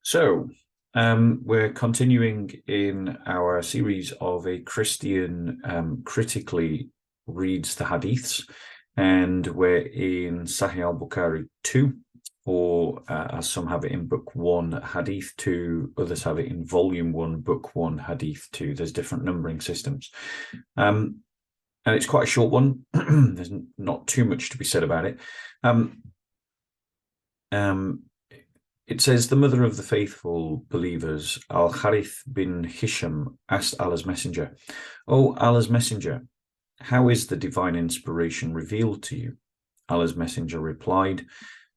So, we're continuing in our series of a Christian critically reads the Hadiths, and we're in Sahih al Bukhari 2, or as some have it in Book 1, Hadith 2, others have it in Volume 1, Book 1, Hadith 2. There's different numbering systems. And it's quite a short one. There's not too much to be said about it. It says, the mother of the faithful believers, Al-Harith bin Hisham, asked Allah's messenger, "O Allah's messenger, how is the divine inspiration revealed to you?" Allah's messenger replied,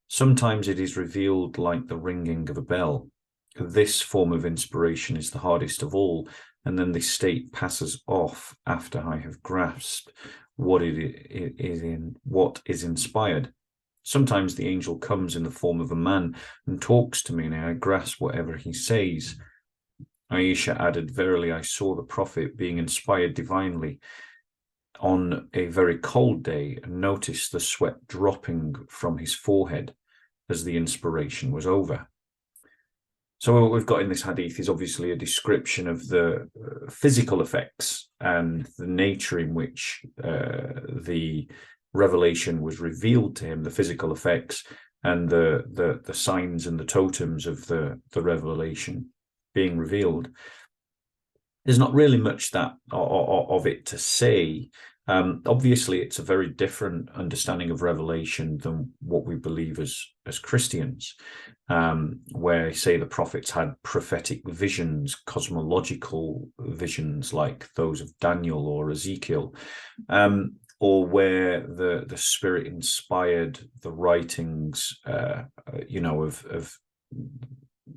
"Sometimes it is revealed like the ringing of a bell. This form of inspiration is the hardest of all, and then this state passes off after I have grasped what is inspired. Sometimes the angel comes in the form of a man and talks to me, and I grasp whatever he says." Aisha added, "Verily, I saw the Prophet being inspired divinely on a very cold day and noticed the sweat dropping from his forehead as the inspiration was over." So what we've got in this hadith is obviously a description of the physical effects and the nature in which the revelation was revealed to him, the physical effects and the signs and the totems of the revelation being revealed. There's not really much of it to say. Obviously, it's a very different understanding of revelation than what we believe as Christians, where, say, the prophets had prophetic visions, cosmological visions like those of Daniel or Ezekiel, or where the Spirit inspired the writings, of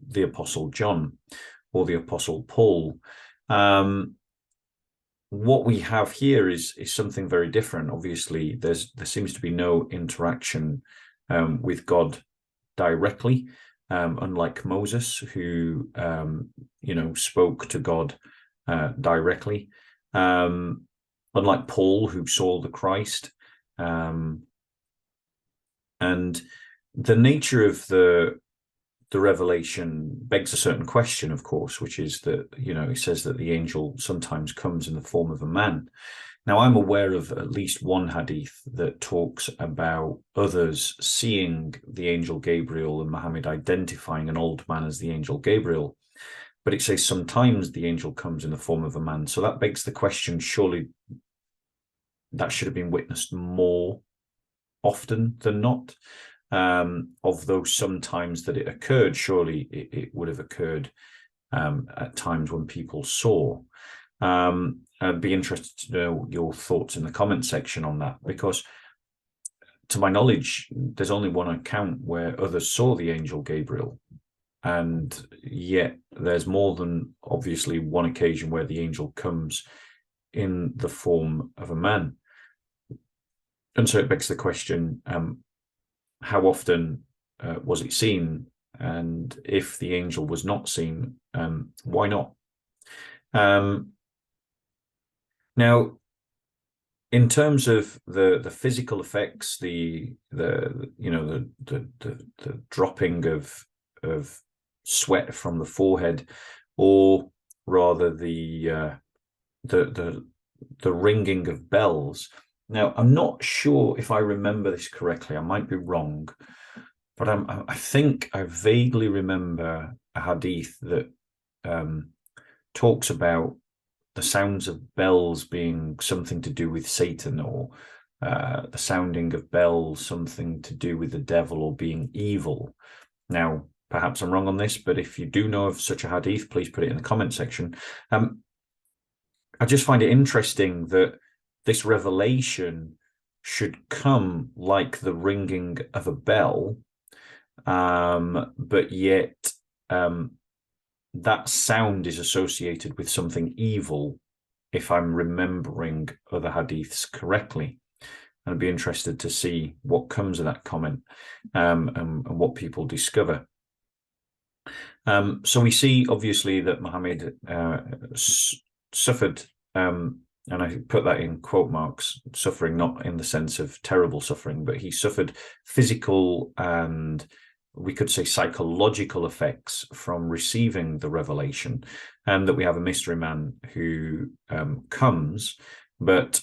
the Apostle John or the Apostle Paul. What we have here is something very different. Obviously, there seems to be no interaction with God directly, unlike Moses, who spoke to God directly. Unlike Paul, who saw the Christ. And the nature of the revelation begs a certain question, of course, which is that, it says that the angel sometimes comes in the form of a man. Now, I'm aware of at least one hadith that talks about others seeing the angel Gabriel and Muhammad identifying an old man as the angel Gabriel. But it says sometimes the angel comes in the form of a man. So that begs the question, surely that should have been witnessed more often than not. Of those sometimes that it occurred, surely it would have occurred at times when people saw. I'd be interested to know your thoughts in the comment section on that, because to my knowledge, there's only one account where others saw the angel Gabriel. And yet there's more than obviously one occasion where the angel comes in the form of a man. And so it begs the question, how often was it seen? And if the angel was not seen, why not? Now, in terms of the physical effects, the dropping of sweat from the forehead, or rather the ringing of bells. Now, I'm not sure if I remember this correctly. I might be wrong, but I think I vaguely remember a hadith that talks about the sounds of bells being something to do with Satan, or the sounding of bells something to do with the devil or being evil. Now, perhaps I'm wrong on this, but if you do know of such a hadith, please put it in the comment section. I just find it interesting that this revelation should come like the ringing of a bell, but yet that sound is associated with something evil, if I'm remembering other hadiths correctly. And I'd be interested to see what comes of that comment, and what people discover. So we see, obviously, that Muhammad suffered, and I put that in quote marks, suffering, not in the sense of terrible suffering, but he suffered physical and we could say, psychological effects from receiving the revelation, and that we have a mystery man who comes, but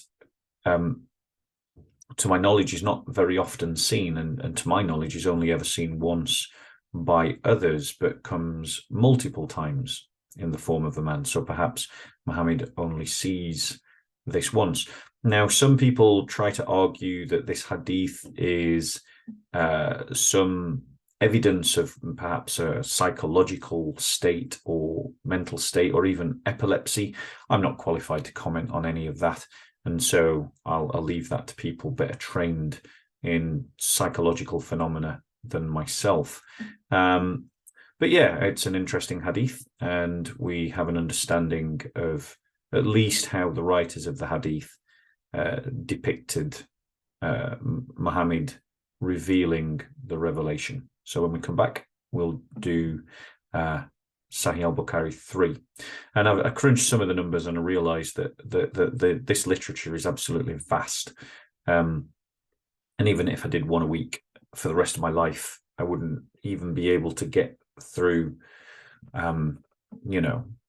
to my knowledge is not very often seen, and to my knowledge is only ever seen once by others, but comes multiple times in the form of a man. So perhaps Muhammad only sees this once. Now, some people try to argue that this hadith is some evidence of perhaps a psychological state or mental state or even epilepsy. I'm not qualified to comment on any of that, and so I'll leave that to people better trained in psychological phenomena than myself. But yeah, it's an interesting hadith, and we have an understanding of at least how the writers of the hadith depicted Muhammad revealing the revelation. So when we come back, we'll do Sahih al Bukhari 3. And I crunched some of the numbers and I realized that this literature is absolutely vast. And even if I did one a week for the rest of my life, I wouldn't even be able to get through,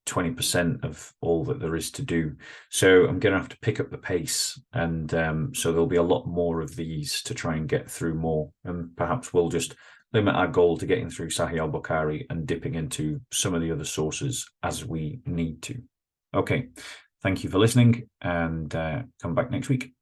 20% of all that there is to do. So I'm going to have to pick up the pace, and so there'll be a lot more of these to try and get through more. And perhaps we'll just limit our goal to getting through Sahih al Bukhari and dipping into some of the other sources as we need to. Okay, thank you for listening, and come back next week.